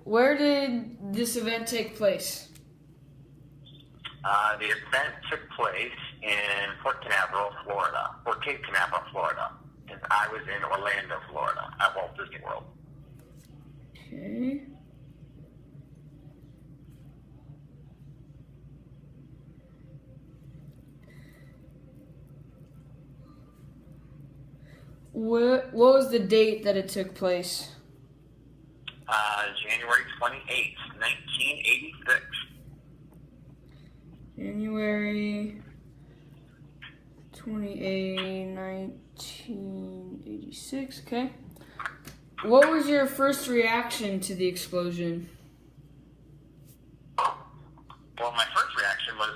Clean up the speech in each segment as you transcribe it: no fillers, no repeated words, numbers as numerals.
Where did this event take place? The event took place in Port Canaveral, Florida, or Cape Canaveral, Florida. And I was in Orlando, Florida, at Walt Disney World. Okay. What was the date that it took place? January 28th, 1986. January 28, 1986. Okay. What was your first reaction to the explosion? Well, my first reaction was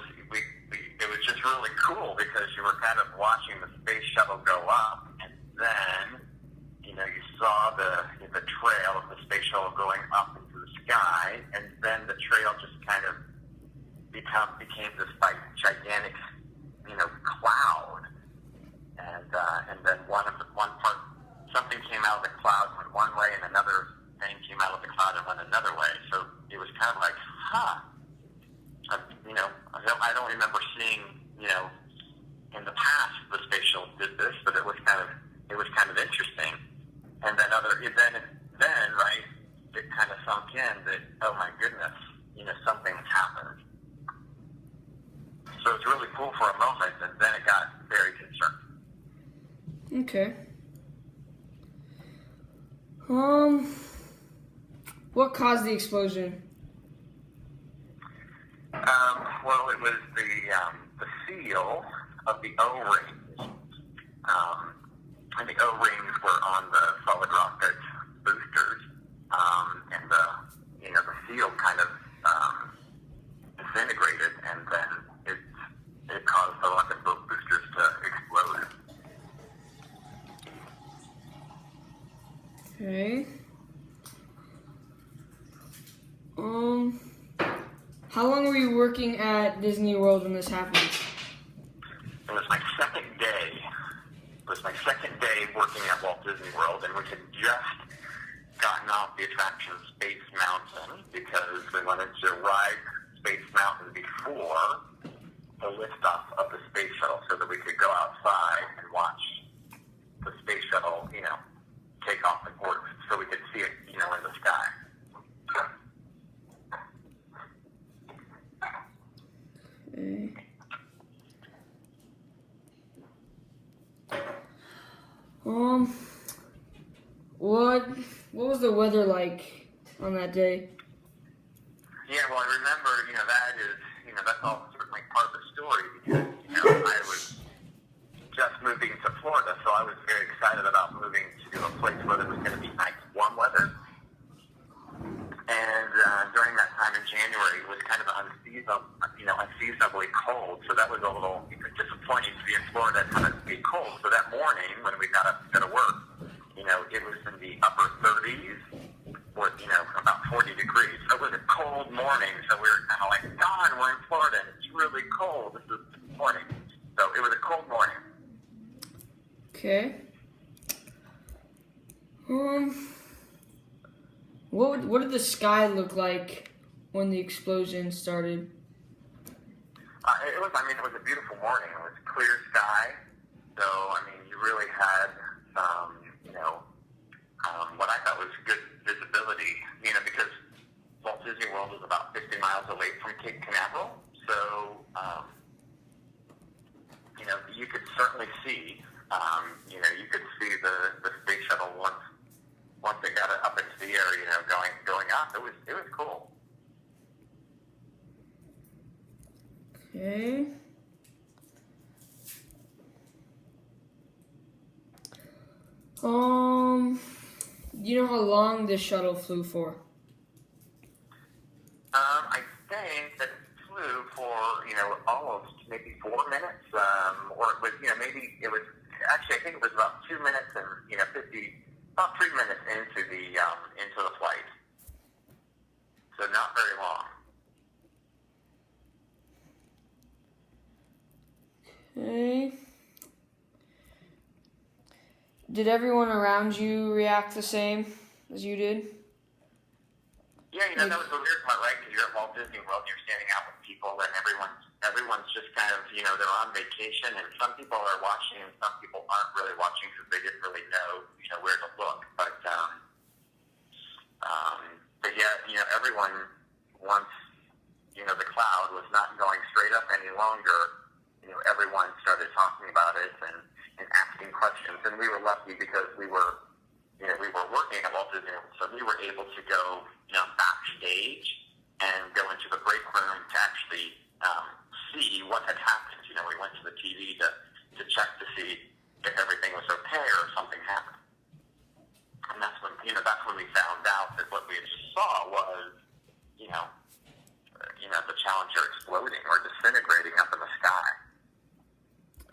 it was just really cool because you were kind of watching the space shuttle go up, and then you saw the trail of the space shuttle going up into the sky, and then the trail just kind of became this like gigantic cloud, and then one part something came out of the cloud went one way, and another thing came out of the cloud and went another way. So it was kind of like, I don't remember seeing, in the past the space shuttle did this, but it was kind of interesting. And then right, it kind of sunk in that, oh my goodness, something's happened. So it's really cool for a moment, and then it got very concerning. Okay. What caused the explosion? Well, it was the seal of the O-rings, and the O-rings were on the solid rocket boosters, and the seal kind of disintegrated, and then it caused the rocket boosters to explode. Okay. How long were you working at Disney World when this happened? It was my second day. It was my second day working at Walt Disney World, and we had just gotten off the attraction Space Mountain because we wanted to ride Space Mountain before the liftoff of the space shuttle so that we could go outside and watch the space shuttle, take off and board, so we could see it, in the sky. Okay. What was the weather like on that day? Yeah, well, I remember, that's all certainly part of the story because, I was just moving to Florida, so I was very excited about moving to a place where there was going to be nice warm weather. And during that time in January, it was kind of unseasonably cold, so that was a little disappointing to be in Florida and have it be cold. So that morning, when we got up to go to work, it was in the upper 30s, or, about 40 degrees. So it was a cold morning, so we were kind of like, darn, we're in Florida, and it's really cold. This is disappointing. So it was a cold morning. Okay. What did the sky look like when the explosion started? It was a beautiful morning. It was clear sky. So, you really had, what I thought was good visibility, because Walt Disney World is about 50 miles away from Cape Canaveral. So, you could certainly see, you could see the space shuttle once it got it up into the air, going up. It was cool. Okay. Do you know how long this shuttle flew for? I think that it flew for, almost maybe 4 minutes, or it was, I think it was about 2 minutes and, about 3 minutes into the flight. So not very long. Okay. Did everyone around you react the same as you did? Yeah, Yeah, you know, that was the weird part, right? Because you're at Walt Disney World and you're standing out with people, and everyone's just kind of, you know, they're on vacation, and some people are watching, and some people aren't really watching because they didn't really know, you know, where to look. But yeah, you know, everyone, once, you know, the cloud was not going straight up any longer, you know, everyone started talking about it and asking questions, and we were lucky because we were working at Walt Disney World, so we were able to go, you know, backstage and go into the break room to actually see what had happened. You know, we went to the TV to check to see if everything was okay or if something happened. And that's when we found out that what we saw was, the Challenger exploding or disintegrating up in the sky.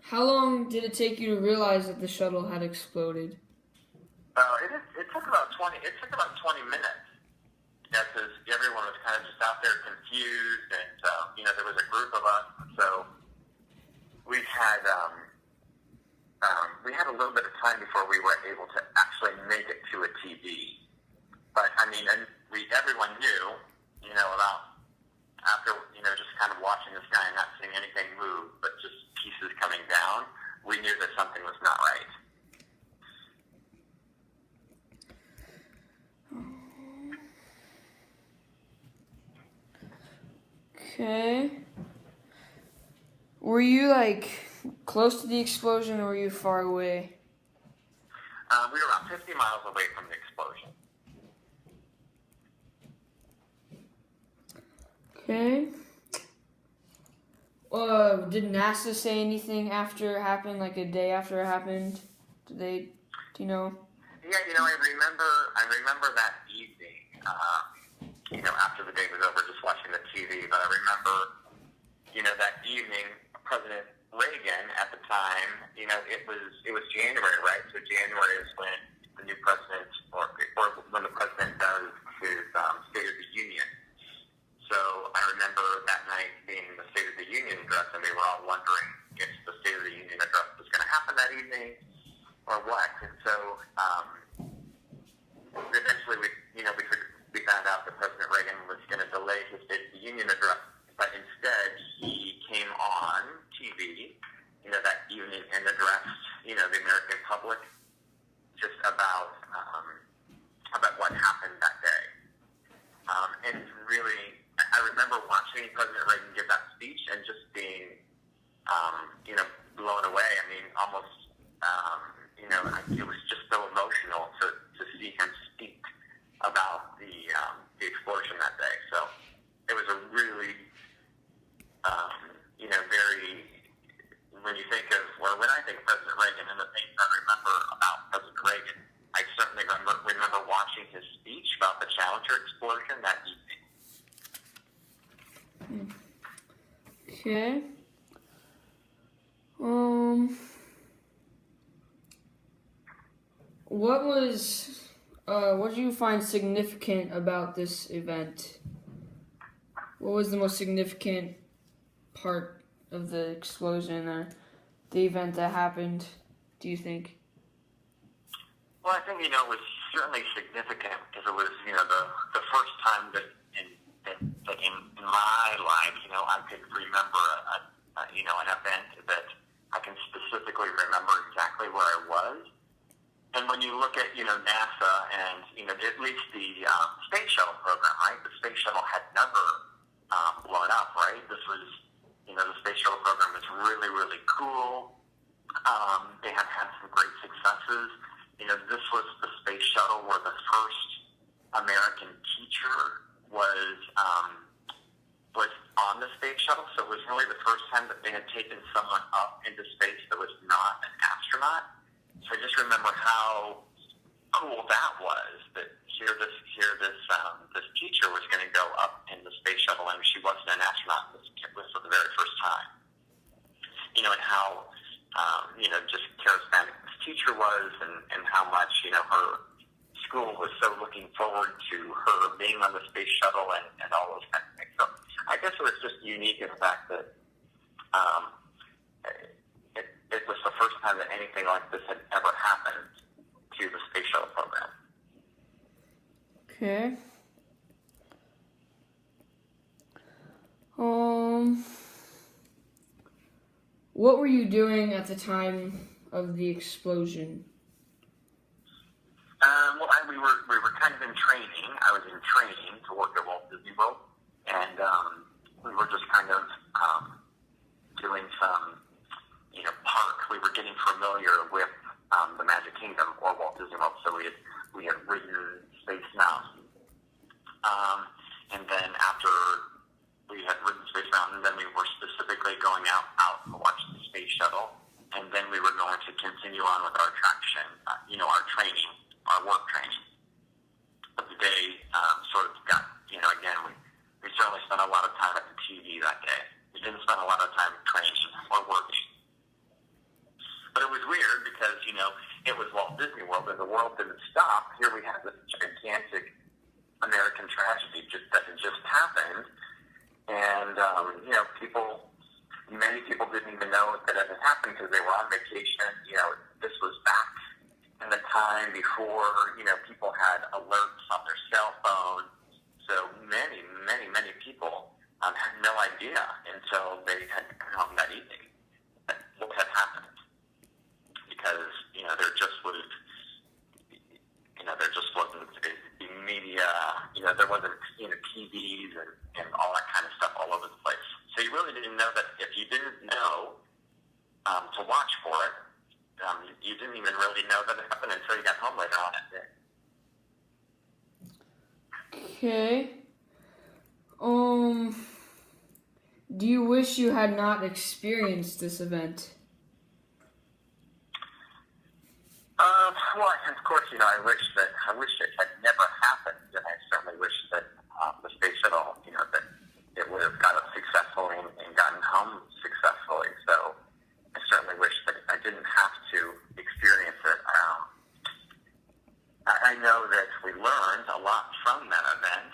How long did it take you to realize that the shuttle had exploded? It took about 20 minutes. Yeah, because everyone was kind of just out there confused, and there was a group of us, so we had a little bit of time before we were able to actually make it to a TV. But I mean, everyone knew, about after just kind of watching the sky and not seeing anything move, but just pieces coming down, we knew that something was not right. Okay. Were you close to the explosion, or were you far away? We were about 50 miles away from the explosion. Okay. Did NASA say anything after it happened, like a day after it happened? Do you know? Yeah, I remember that evening, after the day was over, just watching the TV, but I remember, that evening, President Reagan at the time, it was January, right? So January is when the new president, or when the president does his State of the Union. So I remember that night being the State of the Union address, and we were all wondering if the State of the Union address was going to happen that evening or what. And so eventually we found out that President Reagan was going to delay his State of the Union address, but instead he came on TV, that evening and addressed, the American public just about what happened that day. And really, I remember watching President Reagan give that speech and just being, blown away. I mean, almost, it was just so emotional to see him speak about the explosion that day. So it was a really, very, when you think of, or when I think of President Reagan and the things I remember about President Reagan, I certainly remember watching his speech about the Challenger explosion that evening. Okay. What did you find significant about this event? What was the most significant part of the explosion or the event that happened, do you think? Well, I think, it was certainly significant because it was, the first time that in my life, I could remember an event that I can specifically remember exactly where I was. And when you look at, NASA and, at least the space shuttle program, right? The space shuttle had never blown up, right? This was, the space shuttle program was really, really cool. They had some great successes. This was the space shuttle where the first American teacher was on the space shuttle. So it was really the first time that they had taken someone up into space that was not an astronaut. So I just remember how cool that was, that this teacher was going to go up in the space shuttle, and she wasn't an astronaut. This was for the very first time. And how, just charismatic this teacher was, and how much, her school was so looking forward to her being on the space shuttle and all those kinds of things. So I guess it was just unique in the fact that it was the first time that anything like this had ever happened to the space shuttle program. Okay. What were you doing at the time of the explosion? Well, we were kind of in training. I was in training to work at Walt Disney World, and we were just kind of doing some, park. We were getting familiar with the Magic Kingdom or Walt Disney World, so we had ridden Space Mountain, and then after we had ridden Space Mountain, then we were specifically going out to watch the Space Shuttle, and then we were going to continue on with our attraction, our training. Our work training. But the day sort of got, again, we certainly spent a lot of time at the TV that day. We didn't spend a lot of time training or working. But it was weird because, it was Walt Disney World and the world didn't stop. Here we had this gigantic American tragedy that had just happened. And, many people didn't even know that it had happened because they were on vacation. This was back in the time before, people had alerts on their cell phone. So many, many, many people had no idea until they had come home that evening what had happened. Because, there just wasn't the media, there wasn't, TVs and all that kind of stuff all over the place. So you really didn't know that if you didn't know to watch for it, you didn't even really know that it happened until you got home later on that day. Okay. Do you wish you had not experienced this event? Well, of course, I wish it had never happened, and I certainly wish that the Space Shuttle, that it would have got us successfully and gotten home successfully. So I certainly wish that I didn't have to experience it. I know that we learned a lot from that event,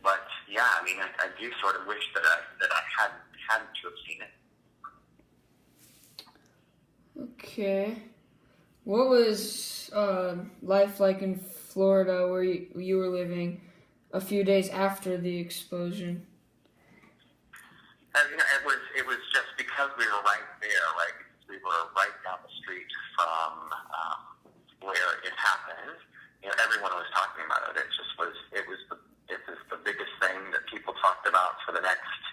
but yeah, I do sort of wish that I hadn't to have seen it. Okay. What was life like in Florida where you were living a few days after the explosion? It was just because we were right there, right? Because we were right down the street from where it happened. Everyone was talking about it. It was the biggest thing that people talked about for the next,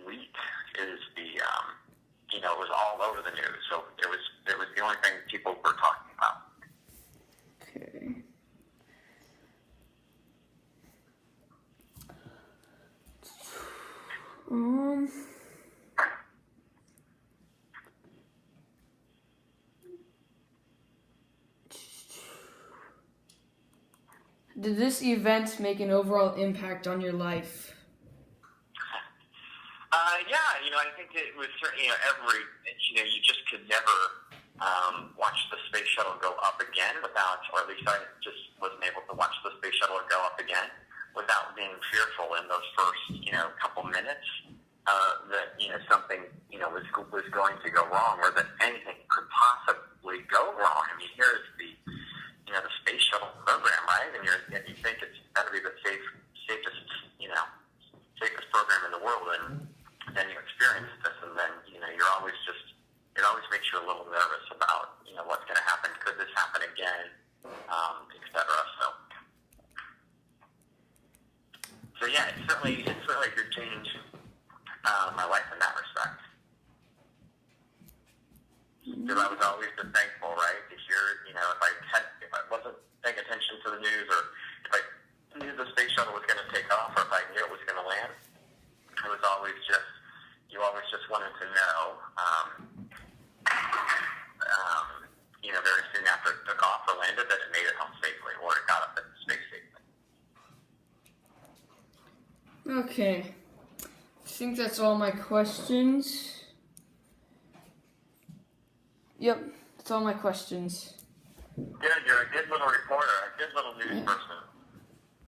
week. Is it was all over the news. So it was the only thing people were talking about. Okay. Did this event make an overall impact on your life? Yeah, I think it was certainly, you just could never watch the Space Shuttle go up again without, or at least I just wasn't able to watch the Space Shuttle go up again without being fearful in those first, couple minutes that, something, was going to go wrong or that anything could possibly go wrong. Here's the Space Shuttle program, right? And you think it's got to be the safest program in the world, and then you experience this, and then it always makes you a little nervous about what's going to happen. Could this happen again, etc. So yeah, it certainly did change my life in that respect. Because I was always just thankful, right, to hear, if I wasn't paying attention to the news, or if I knew the Space Shuttle was going to take off, or if I knew it was going to land, it was always you always just wanted to know, very soon after it took off or landed, that it made it home safely, or it got up in space safely. Okay. I think that's all my questions. Yep, that's all my questions. Good, you're a good little reporter, a good little news person.